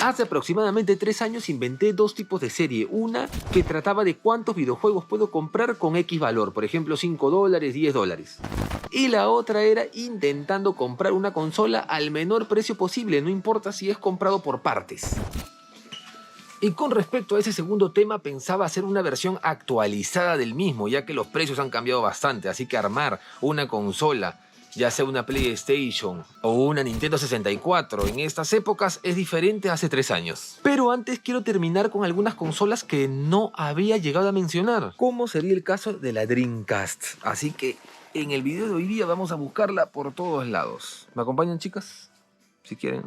Hace aproximadamente 3 años inventé 2 tipos de serie. Una que trataba de cuántos videojuegos puedo comprar con X valor, por ejemplo $5, $10. Y la otra era intentando comprar una consola al menor precio posible, no importa si es comprado por partes. Y con respecto a ese segundo tema, pensaba hacer una versión actualizada del mismo, ya que los precios han cambiado bastante, así que armar una consola, ya sea una PlayStation o una Nintendo 64, en estas épocas es diferente a hace 3 años. Pero antes quiero terminar con algunas consolas que no había llegado a mencionar, como sería el caso de la Dreamcast. Así que en el video de hoy día vamos a buscarla por todos lados. ¿Me acompañan, chicas? Si quieren.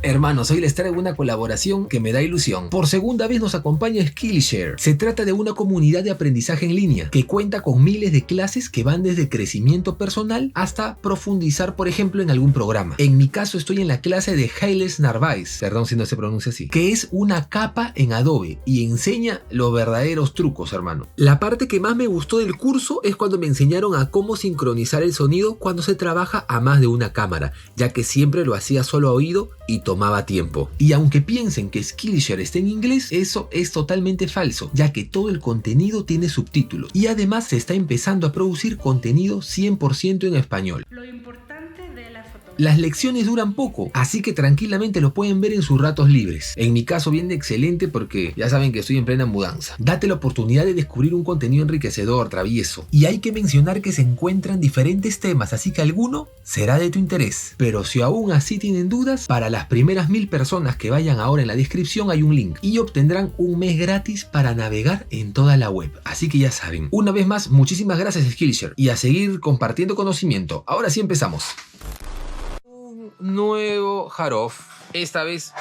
Hermanos, hoy les traigo una colaboración que me da ilusión. Por segunda vez nos acompaña Skillshare. Se trata de una comunidad de aprendizaje en línea que cuenta con miles de clases que van desde crecimiento personal hasta profundizar, por ejemplo, en algún programa. En mi caso estoy en la clase de Giles Narváez, perdón si no se pronuncia así, que es una capa en Adobe y enseña los verdaderos trucos, hermano. La parte que más me gustó del curso es cuando me enseñaron a cómo sincronizar el sonido cuando se trabaja a más de una cámara, ya que siempre lo hacía solo a oído y tomaba tiempo. Y aunque piensen que Skillshare está en inglés, eso es totalmente falso, ya que todo el contenido tiene subtítulos y además se está empezando a producir contenido 100% en español. Lo importante de la fotografía. Las lecciones duran poco, así que tranquilamente lo pueden ver en sus ratos libres. En mi caso viene excelente porque ya saben que estoy en plena mudanza. Date la oportunidad de descubrir un contenido enriquecedor, travieso. Y hay que mencionar que se encuentran diferentes temas, así que alguno será de tu interés. Pero si aún así tienen dudas, para las primeras 1000 personas que vayan ahora en la descripción hay un link y obtendrán un mes gratis para navegar en toda la web. Así que ya saben. Una vez más, muchísimas gracias Skillshare y a seguir compartiendo conocimiento. Ahora sí empezamos. Nuevo Jaroff. Esta vez...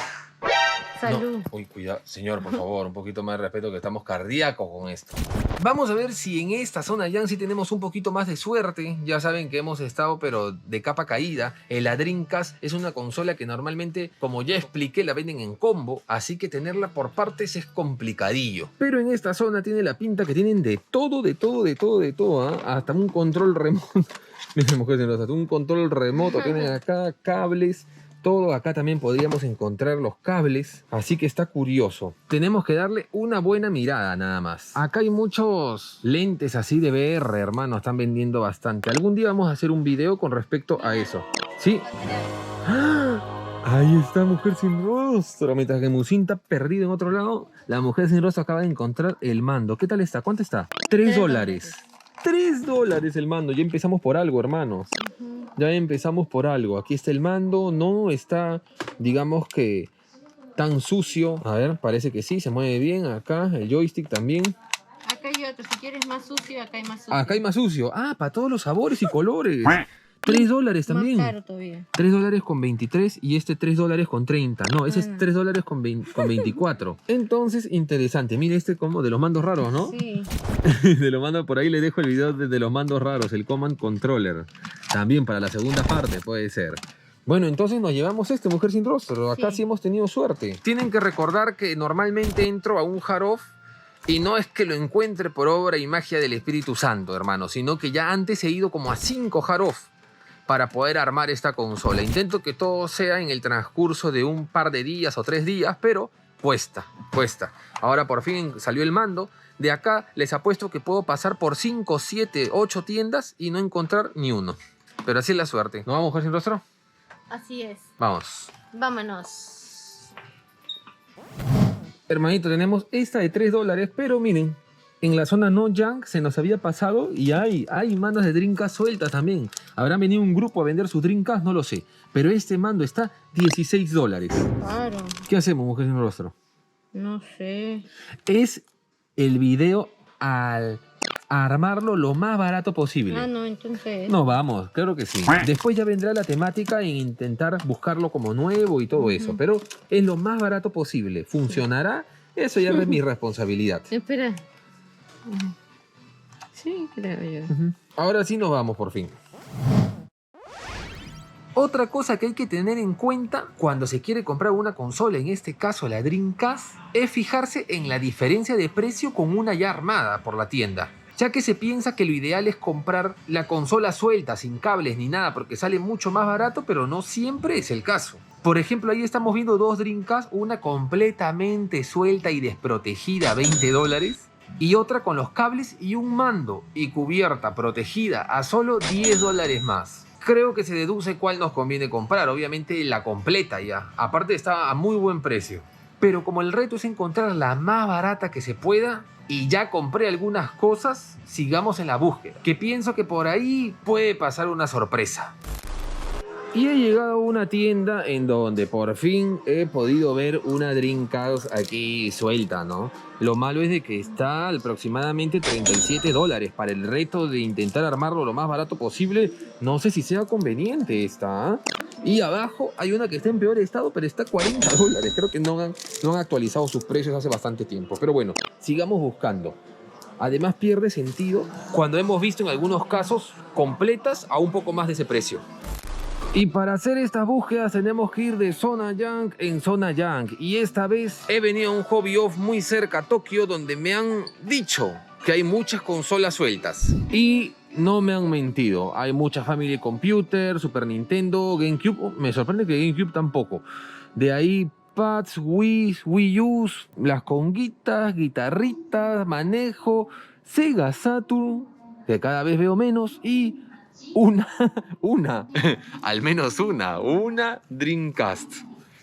Salud. No. Uy, cuidado, señor, por favor, un poquito más de respeto que estamos cardíacos con esto. Vamos a ver si en esta zona ya sí tenemos un poquito más de suerte. Ya saben que hemos estado pero de capa caída. La Dreamcast es una consola que normalmente, como ya expliqué, la venden en combo, así que tenerla por partes es complicadillo. Pero en esta zona tiene la pinta que tienen de todo, ¿eh? Hasta un control remoto. Miren, mujeres, hasta un control remoto tienen acá, cables. Todo acá también podríamos encontrar los cables, así que está curioso. Tenemos que darle una buena mirada nada más. Acá hay muchos lentes así de VR, hermano, están vendiendo bastante. Algún día vamos a hacer un video con respecto a eso. ¿Sí? ¡Ah! Ahí está Mujer Sin Rostro. Mientras que Musin está perdido en otro lado, la Mujer Sin Rostro acaba de encontrar el mando. ¿Qué tal está? ¿Cuánto está? $3. $3 el mando. Ya empezamos por algo, hermanos. Ya empezamos por algo. Aquí está el mando. No está, digamos que, tan sucio. A ver, parece que sí. Se mueve bien. Acá el joystick también. Acá hay otro. Si quieres más sucio, acá hay más sucio. Acá hay más sucio. Ah, para todos los sabores y colores. $3 también. Más caro todavía. $3 con 23 y este $3 con 30. No, ese es $3 con 24. Entonces, interesante. Mire este como de los mandos raros, ¿no? Sí. De los mandos, por ahí le dejo el video de los mandos raros, el Command Controller. También para la segunda parte puede ser. Bueno, entonces nos llevamos Mujer Sin Rostro. Acá sí hemos tenido suerte. Tienen que recordar que normalmente entro a un Jaroff y no es que lo encuentre por obra y magia del Espíritu Santo, hermano, sino que ya antes he ido como a 5 Jaroff para poder armar esta consola. Intento que todo sea en el transcurso de un par de días o 3 días, pero cuesta. Ahora por fin salió el mando. De acá les apuesto que puedo pasar por 5, 7, 8 tiendas y no encontrar ni uno. Pero así es la suerte. ¿No vamos, Mujer Sin Rostro? Así es. Vamos. Vámonos. Hermanito, tenemos esta de $3, pero miren, en la zona no junk se nos había pasado y hay mandos de Dreamcast sueltas también. ¿Habrán venido un grupo a vender sus Dreamcast? No lo sé. Pero este mando está $16. Claro. ¿Qué hacemos, Mujer Sin Rostro? No sé. Es el video al armarlo lo más barato posible. Ah, no, entonces... No, vamos, claro que sí. Después ya vendrá la temática en intentar buscarlo como nuevo y todo eso, pero es lo más barato posible. ¿Funcionará? Eso ya es mi responsabilidad. Espera. Sí, creo yo. Ahora sí nos vamos por fin. Otra cosa que hay que tener en cuenta cuando se quiere comprar una consola, en este caso la Dreamcast, es fijarse en la diferencia de precio con una ya armada por la tienda. Ya que se piensa que lo ideal es comprar la consola suelta, sin cables ni nada, porque sale mucho más barato, pero no siempre es el caso. Por ejemplo, ahí estamos viendo dos Dreamcast, una completamente suelta y desprotegida, $20, y otra con los cables y un mando y cubierta protegida a solo $10 más. Creo que se deduce cuál nos conviene comprar, obviamente la completa ya, aparte está a muy buen precio. Pero como el reto es encontrar la más barata que se pueda, y ya compré algunas cosas, sigamos en la búsqueda, que pienso que por ahí puede pasar una sorpresa. Y he llegado a una tienda en donde por fin he podido ver una Dreamcast aquí suelta, ¿no? Lo malo es de que está aproximadamente $37 para el reto de intentar armarlo lo más barato posible. No sé si sea conveniente esta, ¿eh? Y abajo hay una que está en peor estado, pero está $40. Creo que no han actualizado sus precios hace bastante tiempo. Pero bueno, sigamos buscando. Además pierde sentido cuando hemos visto en algunos casos completas a un poco más de ese precio. Y para hacer estas búsquedas tenemos que ir de zona Junk en zona Junk. Y esta vez he venido a un Hobby Off muy cerca a Tokio, donde me han dicho que hay muchas consolas sueltas. Y no me han mentido. Hay mucha Family Computer, Super Nintendo, GameCube. Me sorprende que GameCube tampoco. De ahí pads, Wii U, las conguitas, guitarritas, manejo, Sega Saturn, que cada vez veo menos, y al menos una Dreamcast.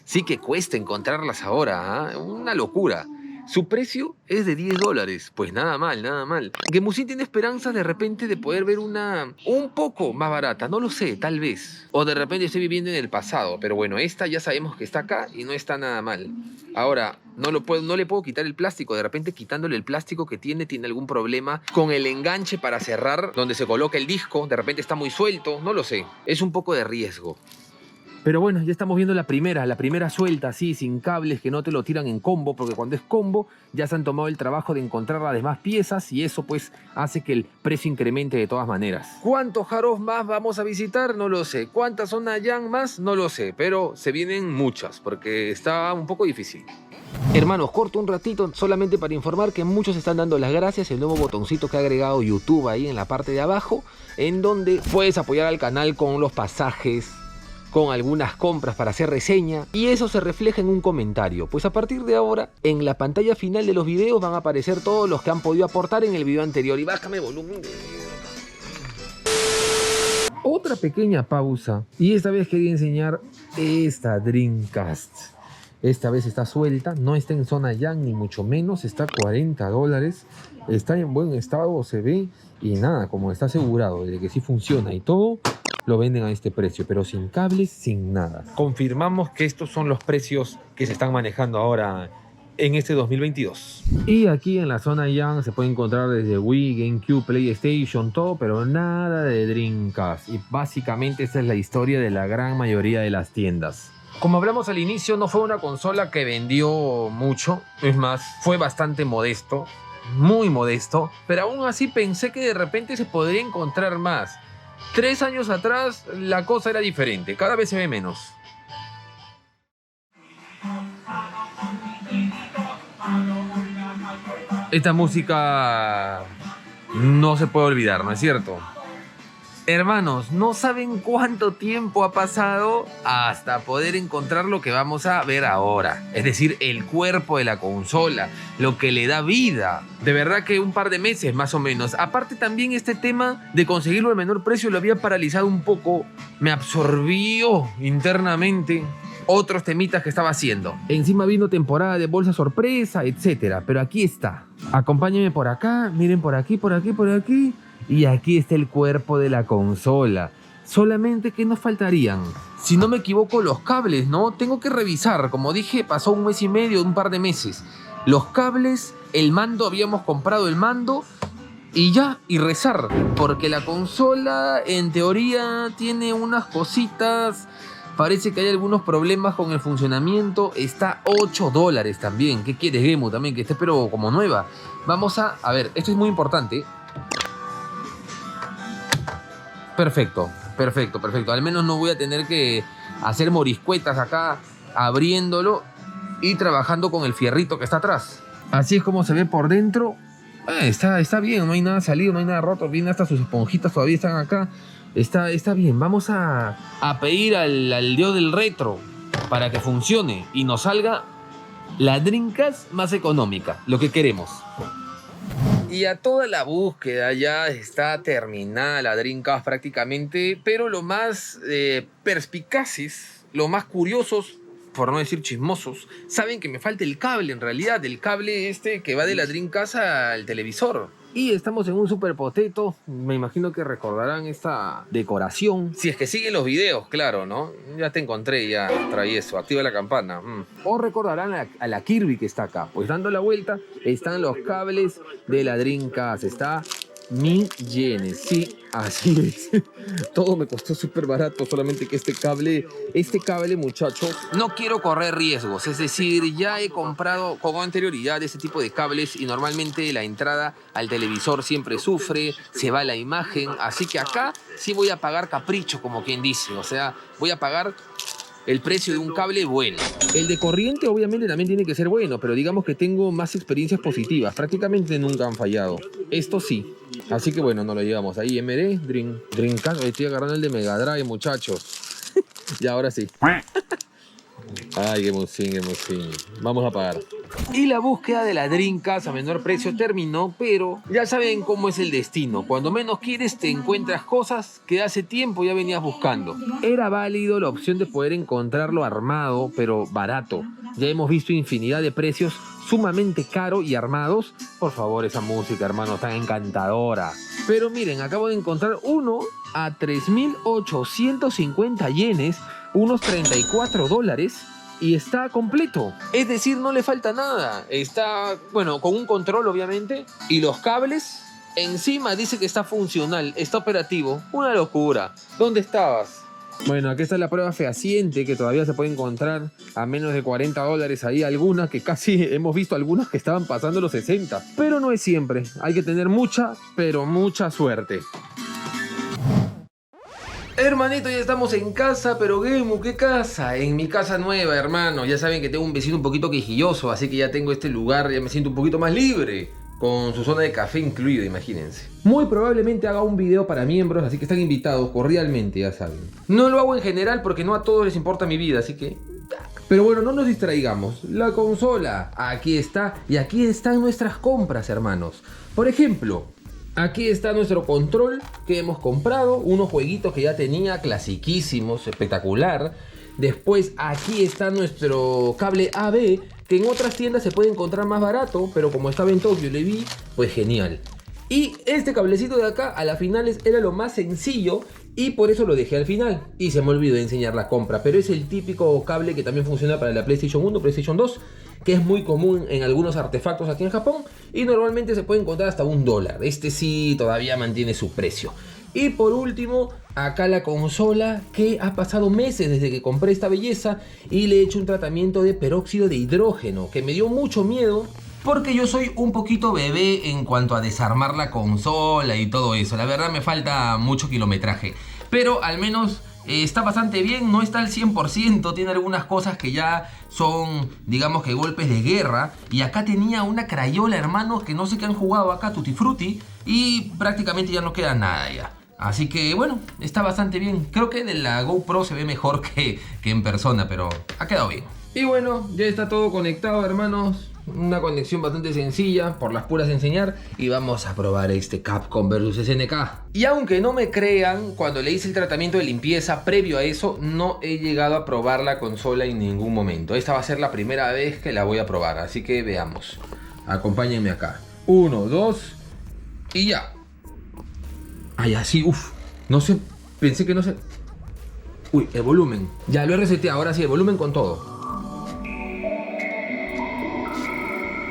Sí que cuesta encontrarlas ahora, ¿eh? Una locura. Su precio es de $10, pues nada mal, nada mal. Gemusin tiene esperanzas de repente de poder ver una un poco más barata, no lo sé, tal vez. O de repente estoy viviendo en el pasado, pero bueno, esta ya sabemos que está acá y no está nada mal. Ahora, no le puedo quitar el plástico, de repente quitándole el plástico que tiene algún problema con el enganche para cerrar donde se coloca el disco, de repente está muy suelto, no lo sé. Es un poco de riesgo. Pero bueno, ya estamos viendo la primera suelta, así, sin cables, que no te lo tiran en combo, porque cuando es combo ya se han tomado el trabajo de encontrar las demás piezas y eso pues hace que el precio incremente de todas maneras. ¿Cuántos Haros más vamos a visitar? No lo sé. ¿Cuántas Zona Junk más? No lo sé, pero se vienen muchas, porque está un poco difícil. Hermanos, corto un ratito solamente para informar que muchos están dando las gracias el nuevo botoncito que ha agregado YouTube ahí en la parte de abajo, en donde puedes apoyar al canal con los pasajes, con algunas compras para hacer reseña, y eso se refleja en un comentario. Pues a partir de ahora, en la pantalla final de los videos van a aparecer todos los que han podido aportar en el video anterior. Y bájame el volumen. Otra pequeña pausa, y esta vez quería enseñar esta Dreamcast. Esta vez está suelta, no está en zona Junk ni mucho menos, está $40. Está en buen estado, se ve, y nada, como está asegurado de que sí funciona y todo, lo venden a este precio, pero sin cables, sin nada. Confirmamos que estos son los precios que se están manejando ahora en este 2022. Y aquí en la zona Junk se puede encontrar desde Wii, GameCube, PlayStation, todo, pero nada de Dreamcast. Y básicamente esta es la historia de la gran mayoría de las tiendas. Como hablamos al inicio, no fue una consola que vendió mucho, es más, fue bastante modesto, muy modesto, pero aún así pensé que de repente se podría encontrar más. 3 años atrás la cosa era diferente, cada vez se ve menos. Esta música no se puede olvidar, ¿no es cierto? Hermanos, no saben cuánto tiempo ha pasado hasta poder encontrar lo que vamos a ver ahora. Es decir, el cuerpo de la consola, lo que le da vida. De verdad que un par de meses más o menos. Aparte también este tema de conseguirlo al menor precio lo había paralizado un poco. Me absorbió internamente otros temitas que estaba haciendo. Encima vino temporada de bolsa sorpresa, etcétera. Pero aquí está. Acompáñenme por acá, miren por aquí, por aquí, por aquí. Y aquí está el cuerpo de la consola. Solamente que nos faltarían, si no me equivoco, los cables, ¿no? Tengo que revisar. Como dije, pasó un mes y medio, un par de meses. Los cables, el mando, habíamos comprado el mando y ya, y rezar. Porque la consola, en teoría, tiene unas cositas. Parece que hay algunos problemas con el funcionamiento. Está $8 también. ¿Qué quieres, Gemu? También que esté pero como nueva. Vamos a ver, esto es muy importante. Perfecto, perfecto, perfecto. Al menos no voy a tener que hacer moriscuetas acá abriéndolo y trabajando con el fierrito que está atrás. Así es como se ve por dentro. Está bien, no hay nada salido, no hay nada roto. Bien, hasta sus esponjitas todavía están acá. Está bien. Vamos a pedir al dios del retro para que funcione y nos salga la Dreamcast más económica, lo que queremos. Y a toda la búsqueda ya está terminada la Dreamcast prácticamente, pero lo más perspicaces, lo más curiosos, por no decir chismosos, saben que me falta el cable en realidad, el cable este que va de la Dreamcast al televisor. Y estamos en un Super Potato, me imagino que recordarán esta decoración. Si es que siguen los videos, claro, ¿no? Ya te encontré, ya traí eso, activa la campana. O recordarán a la Kirby que está acá. Pues dando la vuelta, están los cables de la Dreamcast, está 1000 yenes, sí, así es. Todo me costó súper barato, solamente que este cable, muchachos, no quiero correr riesgos. Es decir, ya he comprado con anterioridad este tipo de cables y normalmente la entrada al televisor siempre sufre, se va la imagen. Así que acá sí voy a pagar capricho, como quien dice. O sea, voy a pagar el precio de un cable bueno. El de corriente obviamente también tiene que ser bueno, pero digamos que tengo más experiencias positivas. Prácticamente nunca han fallado. Esto sí. Así que bueno, no lo llevamos. Ahí MD, Dreamcast. Estoy agarrando el de Mega Drive, muchachos. Y ahora sí. Ay, qué emoción, qué emoción. Vamos a pagar. Y la búsqueda de la Dreamcast a menor precio terminó, pero ya saben cómo es el destino. Cuando menos quieres te encuentras cosas que hace tiempo ya venías buscando. Era válido la opción de poder encontrarlo armado, pero barato. Ya hemos visto infinidad de precios sumamente caros y armados. Por favor, esa música, hermano, tan encantadora. Pero miren, acabo de encontrar uno a 3.850 yenes, unos $34, y está completo. Es decir, no le falta nada. Está, bueno, con un control obviamente, y los cables encima dice que está funcional, está operativo. Una locura. ¿Dónde estabas? Bueno, aquí está la prueba fehaciente que todavía se puede encontrar a menos de $40. Ahí algunas que casi hemos visto, algunas que estaban pasando los 60. Pero no es siempre. Hay que tener mucha, pero mucha suerte. Hermanito, ya estamos en casa, pero Gemu, ¿qué casa? En mi casa nueva, hermano. Ya saben que tengo un vecino un poquito quejilloso, así que ya tengo este lugar, ya me siento un poquito más libre. Con su zona de café incluido, imagínense. Muy probablemente haga un video para miembros, así que están invitados cordialmente, ya saben. No lo hago en general porque no a todos les importa mi vida, así que... Pero bueno, no nos distraigamos. La consola, aquí está. Y aquí están nuestras compras, hermanos. Por ejemplo, aquí está nuestro control que hemos comprado. Unos jueguitos que ya tenía, clasiquísimos, espectacular. Después aquí está nuestro cable AB, que en otras tiendas se puede encontrar más barato, pero como estaba en Tokio y le vi, pues genial. Y este cablecito de acá a las finales era lo más sencillo y por eso lo dejé al final. Y se me olvidó de enseñar la compra, pero es el típico cable que también funciona para la PlayStation 1, PlayStation 2, que es muy común en algunos artefactos aquí en Japón y normalmente se puede encontrar hasta $1. Este sí todavía mantiene su precio. Y por último, acá la consola, que ha pasado meses desde que compré esta belleza y le he hecho un tratamiento de peróxido de hidrógeno, que me dio mucho miedo porque yo soy un poquito bebé en cuanto a desarmar la consola y todo eso. La verdad me falta mucho kilometraje, pero al menos está bastante bien, no está al 100%, tiene algunas cosas que ya son, digamos que golpes de guerra. Y acá tenía una crayola, hermanos, que no sé qué han jugado acá, Tutti Frutti, y prácticamente ya no queda nada ya. Así que bueno, está bastante bien. Creo que de la GoPro se ve mejor que en persona, pero ha quedado bien. Y bueno, ya está todo conectado, hermanos. Una conexión bastante sencilla, por las puras de enseñar. Y vamos a probar este Capcom vs SNK. Y aunque no me crean, cuando le hice el tratamiento de limpieza previo a eso, no he llegado a probar la consola en ningún momento. Esta va a ser la primera vez que la voy a probar, así que veamos. Acompáñenme acá. 1, 2 y ya. Ay, así, uff. No sé, pensé que no sé. Uy, el volumen. Ya lo he reseteado, ahora sí, el volumen con todo.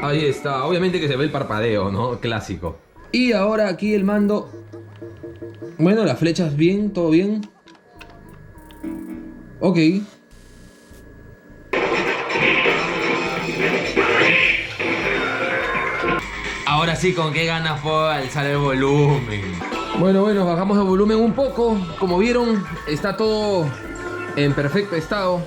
Ahí está, obviamente que se ve el parpadeo, ¿no? Clásico. Y ahora aquí el mando. Bueno, las flechas bien, todo bien. Ok. Ahora sí, ¿con qué ganas puedo alzar el volumen? Bueno, bajamos el volumen un poco. Como vieron, está todo en perfecto estado.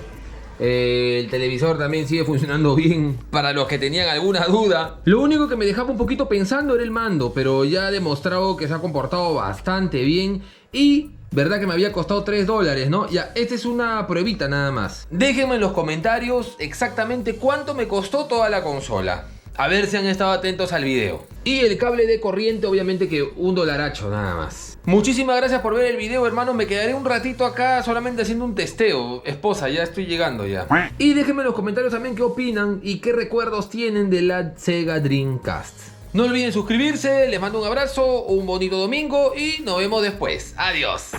El televisor también sigue funcionando bien. Para los que tenían alguna duda, lo único que me dejaba un poquito pensando era el mando, pero ya ha demostrado que se ha comportado bastante bien. Y ¿Verdad que me había costado $3, no? Ya, esta es una pruebita nada más. Déjenme en los comentarios exactamente cuánto me costó toda la consola. A ver si han estado atentos al video. Y el cable de corriente, obviamente que $1 nada más. Muchísimas gracias por ver el video, hermano. Me quedaré un ratito acá solamente haciendo un testeo. Esposa, ya estoy llegando ya. Y déjenme en los comentarios también qué opinan y qué recuerdos tienen de la Sega Dreamcast. No olviden suscribirse, les mando un abrazo, un bonito domingo y nos vemos después. Adiós.